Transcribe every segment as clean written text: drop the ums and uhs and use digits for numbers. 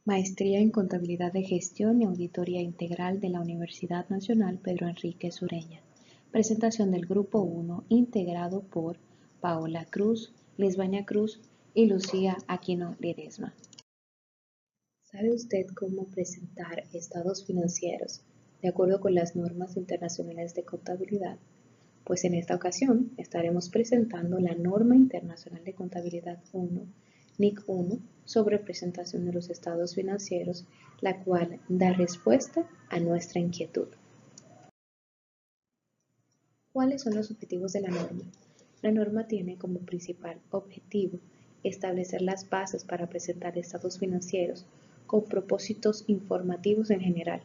Maestría en Contabilidad de Gestión y Auditoría Integral de la Universidad Nacional Pedro Enríquez Ureña. Presentación del Grupo 1 integrado por Paola Cruz, Lisbaña Cruz y Lucía Aquino Ledesma. ¿Sabe usted cómo presentar estados financieros de acuerdo con las normas internacionales de contabilidad? Pues en esta ocasión estaremos presentando la Norma Internacional de Contabilidad 1, NIC 1, sobre presentación de los estados financieros, la cual da respuesta a nuestra inquietud. ¿Cuáles son los objetivos de la norma? La norma tiene como principal objetivo establecer las bases para presentar estados financieros con propósitos informativos en general.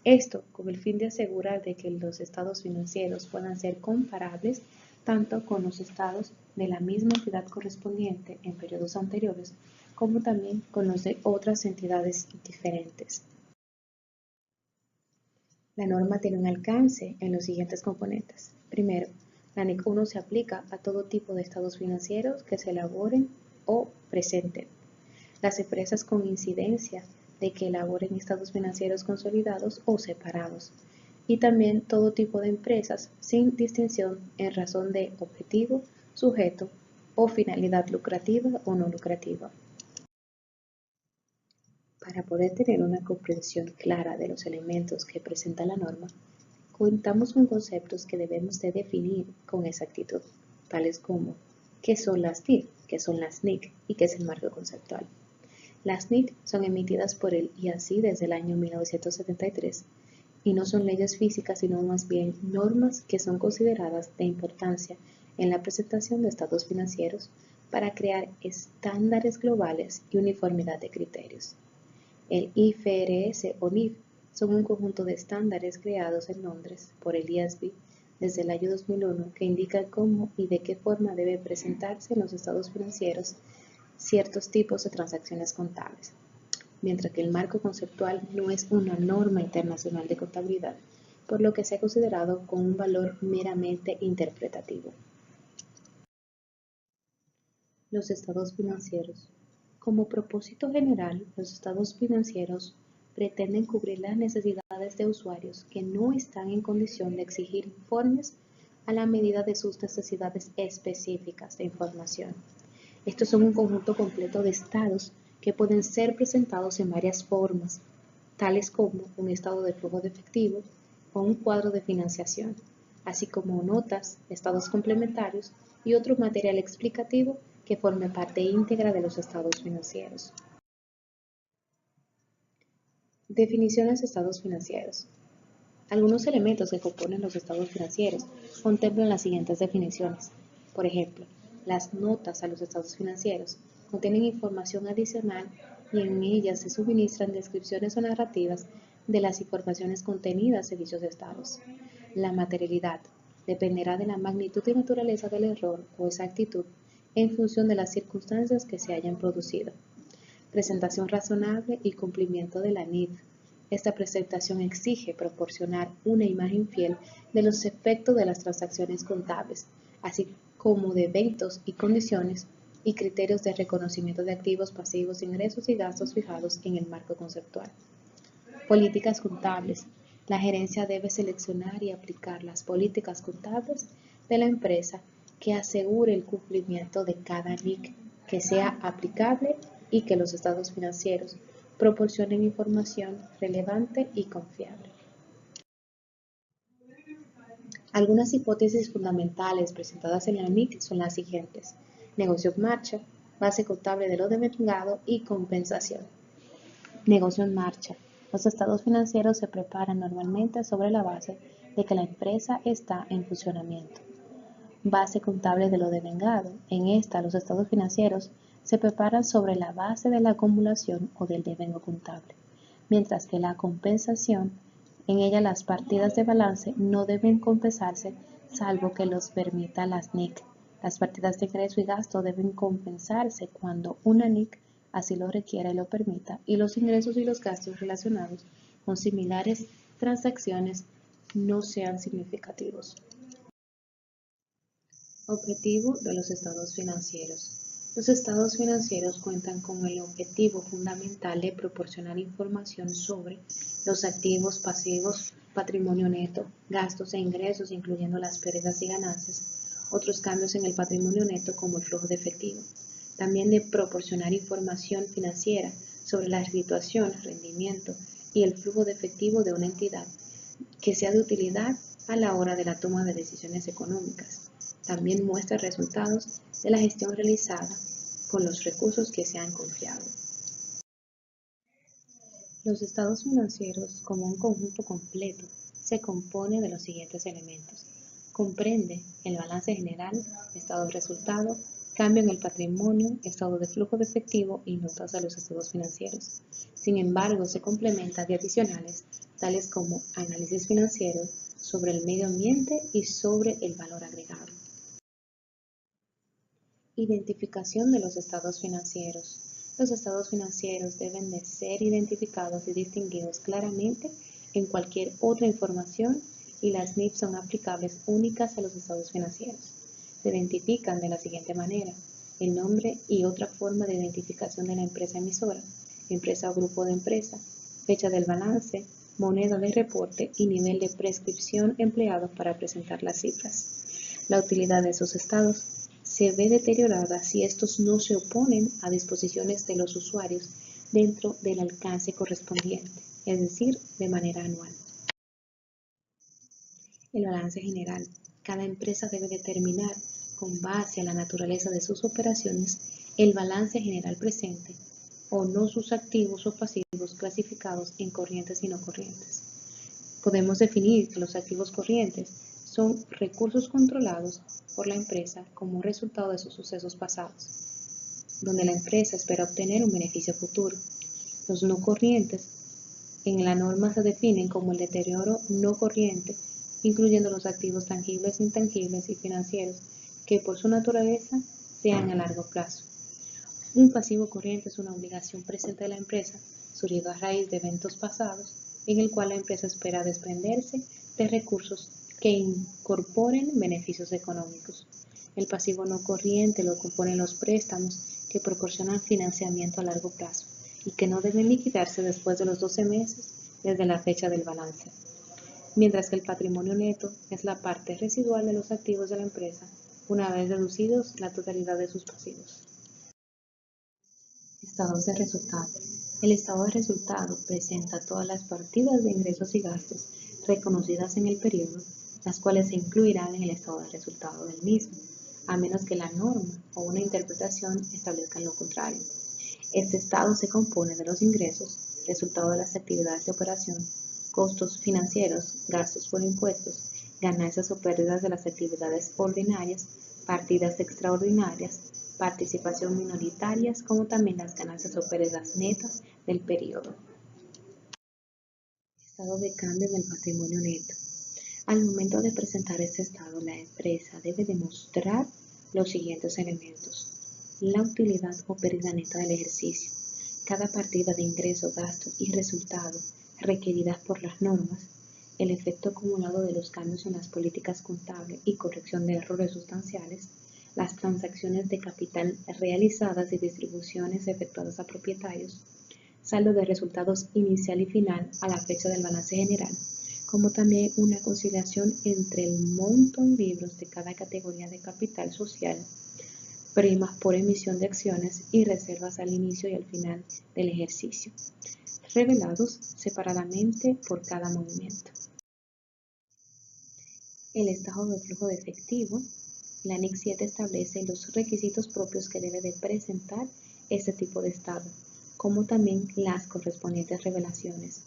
Esto con el fin de asegurar de que los estados financieros puedan ser comparables tanto con los estados de la misma entidad correspondiente en periodos anteriores, como también con los de otras entidades diferentes. La norma tiene un alcance en los siguientes componentes. Primero, la NIC 1 se aplica a todo tipo de estados financieros que se elaboren o presenten. Las empresas con incidencia de que elaboren estados financieros consolidados o separados, y también todo tipo de empresas sin distinción en razón de objetivo, sujeto o finalidad lucrativa o no lucrativa. Para poder tener una comprensión clara de los elementos que presenta la norma, contamos con conceptos que debemos de definir con exactitud, tales como ¿qué son las TIC?, ¿qué son las NIC? Y ¿qué es el marco conceptual? Las NIC son emitidas por el IACI desde el año 1973 y no son leyes físicas, sino más bien normas que son consideradas de importancia en la presentación de estados financieros para crear estándares globales y uniformidad de criterios. El IFRS o NIF son un conjunto de estándares creados en Londres por el IASB desde el año 2001 que indican cómo y de qué forma debe presentarse en los estados financieros ciertos tipos de transacciones contables, mientras que el marco conceptual no es una norma internacional de contabilidad, por lo que se ha considerado con un valor meramente interpretativo. Los estados financieros. Como propósito general, los estados financieros pretenden cubrir las necesidades de usuarios que no están en condición de exigir informes a la medida de sus necesidades específicas de información. Estos son un conjunto completo de estados que pueden ser presentados en varias formas, tales como un estado de flujo de efectivo o un cuadro de financiación, así como notas, estados complementarios y otro material explicativo que forme parte íntegra de los estados financieros. Definiciones de estados financieros. Algunos elementos que componen los estados financieros contemplan las siguientes definiciones. Por ejemplo, las notas a los estados financieros contienen información adicional y en ellas se suministran descripciones o narrativas de las informaciones contenidas en dichos estados. La materialidad dependerá de la magnitud y naturaleza del error o exactitud en función de las circunstancias que se hayan producido. Presentación razonable y cumplimiento de la NIF. Esta presentación exige proporcionar una imagen fiel de los efectos de las transacciones contables, así como de eventos y condiciones y criterios de reconocimiento de activos, pasivos, ingresos y gastos fijados en el marco conceptual. Políticas contables. La gerencia debe seleccionar y aplicar las políticas contables de la empresa que asegure el cumplimiento de cada NIC, que sea aplicable y que los estados financieros proporcionen información relevante y confiable. Algunas hipótesis fundamentales presentadas en la NIC son las siguientes: negocio en marcha, base contable de lo devengado y compensación. Negocio en marcha. Los estados financieros se preparan normalmente sobre la base de que la empresa está en funcionamiento. Base contable de lo devengado. En esta, los estados financieros se preparan sobre la base de la acumulación o del devengo contable, mientras que la compensación, en ella las partidas de balance no deben compensarse salvo que los permita las NIC. Las partidas de ingreso y gasto deben compensarse cuando una NIC así lo requiera y lo permita, y los ingresos y los gastos relacionados con similares transacciones no sean significativos. Objetivo de los estados financieros. Los estados financieros cuentan con el objetivo fundamental de proporcionar información sobre los activos, pasivos, patrimonio neto, gastos e ingresos, incluyendo las pérdidas y ganancias, otros cambios en el patrimonio neto como el flujo de efectivo. También de proporcionar información financiera sobre la situación, rendimiento y el flujo de efectivo de una entidad que sea de utilidad a la hora de la toma de decisiones económicas. También muestra resultados de la gestión realizada con los recursos que se han confiado. Los estados financieros, como un conjunto completo, se compone de los siguientes elementos. Comprende el balance general, estado de resultado, cambio en el patrimonio, estado de flujo de efectivo y notas de los estados financieros. Sin embargo, se complementa de adicionales, tales como análisis financiero sobre el medio ambiente y sobre el valor agregado. Identificación de los estados financieros. Los estados financieros deben de ser identificados y distinguidos claramente en cualquier otra información y las NIF son aplicables únicas a los estados financieros. Se identifican de la siguiente manera: el nombre y otra forma de identificación de la empresa emisora, empresa o grupo de empresa, fecha del balance, moneda de reporte y nivel de prescripción empleado para presentar las cifras. La utilidad de esos estados se ve deteriorada si estos no se oponen a disposiciones de los usuarios dentro del alcance correspondiente, es decir, de manera anual. El balance general. Cada empresa debe determinar, con base a la naturaleza de sus operaciones, el balance general presente o no sus activos o pasivos clasificados en corrientes y no corrientes. Podemos definir que los activos corrientes son recursos controlados por la empresa como resultado de sus sucesos pasados, donde la empresa espera obtener un beneficio futuro. Los no corrientes en la norma se definen como el deterioro no corriente, incluyendo los activos tangibles, intangibles y financieros que por su naturaleza sean a largo plazo. Un pasivo corriente es una obligación presente de la empresa, surgido a raíz de eventos pasados, en el cual la empresa espera desprenderse de recursos que incorporen beneficios económicos. El pasivo no corriente lo componen los préstamos que proporcionan financiamiento a largo plazo y que no deben liquidarse después de los 12 meses desde la fecha del balance. Mientras que el patrimonio neto es la parte residual de los activos de la empresa una vez deducidos la totalidad de sus pasivos. Estados de resultado. El estado de resultado presenta todas las partidas de ingresos y gastos reconocidas en el periodo, las cuales se incluirán en el estado de resultado del mismo, a menos que la norma o una interpretación establezcan lo contrario. Este estado se compone de los ingresos, resultado de las actividades de operación, costos financieros, gastos por impuestos, ganancias o pérdidas de las actividades ordinarias, partidas extraordinarias, participación minoritarias, como también las ganancias o pérdidas netas del periodo. Estado de cambio del patrimonio neto. Al momento de presentar este estado, la empresa debe demostrar los siguientes elementos: la utilidad o pérdida neta del ejercicio, cada partida de ingreso, gasto y resultado requeridas por las normas, el efecto acumulado de los cambios en las políticas contables y corrección de errores sustanciales, las transacciones de capital realizadas y distribuciones efectuadas a propietarios, saldo de resultados inicial y final a la fecha del balance general, como también una conciliación entre el monto en libros de cada categoría de capital social, primas por emisión de acciones y reservas al inicio y al final del ejercicio, revelados separadamente por cada movimiento. El estado de flujo de efectivo. La NIC 7 establece los requisitos propios que debe de presentar este tipo de estado, como también las correspondientes revelaciones.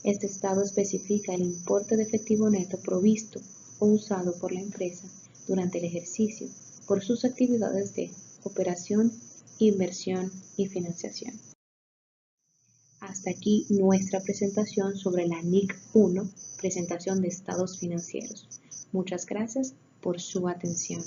Este estado especifica el importe de efectivo neto provisto o usado por la empresa durante el ejercicio por sus actividades de operación, inversión y financiación. Hasta aquí nuestra presentación sobre la NIC 1, presentación de estados financieros. Muchas gracias por su atención.